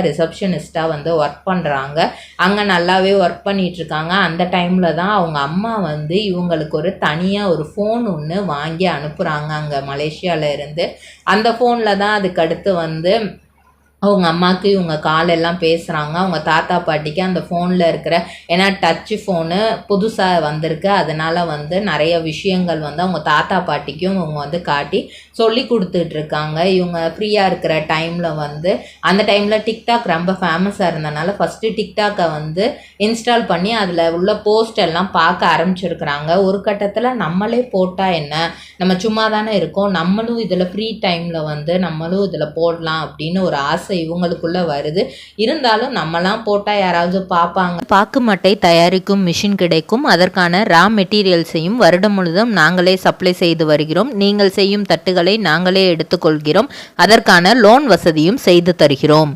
ரிசப்ஷனிஸ்ட்டாக வந்து ஒர்க் பண்ணுறாங்க. அங்கே நல்லாவே ஒர்க் பண்ணிகிட்ருக்காங்க. அந்த டைமில் தான் அவங்க அம்மா வந்து இவங்களுக்கு ஒரு தனியாக ஒரு ஃபோன் ஒன்று வாங்கி அனுப்புகிறாங்க அங்கே மலேசியாவில் இருந்து. அந்த ஃபோனில் தான் அதுக்கடுத்து வந்து அவங்க அம்மாவுக்கு இவங்க காலெல்லாம் பேசுகிறாங்க. அவங்க தாத்தா பாட்டிக்கு அந்த ஃபோனில் இருக்கிற, ஏன்னா டச்சு ஃபோனு புதுசாக வந்திருக்கு, அதனால் வந்து நிறைய விஷயங்கள் வந்து அவங்க தாத்தா பாட்டிக்கும் இவங்க வந்து காட்டி சொல்லி கொடுத்துட்ருக்காங்க. இவங்க ஃப்ரீயாக இருக்கிற டைமில் வந்து அந்த டைமில் டிக்டாக் ரொம்ப ஃபேமஸாக இருந்தனால ஃபஸ்ட்டு டிக்டாக்கை வந்து இன்ஸ்டால் பண்ணி அதில் உள்ள போஸ்ட் எல்லாம் பார்க்க ஆரம்பிச்சிருக்கிறாங்க. ஒரு கட்டத்தில் நம்மளே போட்டால் என்ன, நம்ம சும்மா தானே இருக்கோம், நம்மளும் இதில் ஃப்ரீ டைமில் வந்து நம்மளும் இதில் போடலாம் அப்படின்னு ஒரு ஆசை இவங்களுக்குள்ள வருது. இருந்தாலும் நம்மலாம் போட்டால் யாராவது பார்ப்பாங்க. பாக்கு மட்டை தயாரிக்கும் மிஷின் கிடைக்கும். அதற்கான ரா மெட்டீரியல்ஸையும் வருடம் முழுதும் நாங்களே சப்ளை செய்து வருகிறோம். நீங்கள் செய்யும் தட்டுகளை நாங்களே எடுத்துக்கொள்கிறோம். அதற்கான லோன் வசதியும் செய்து தருகிறோம்.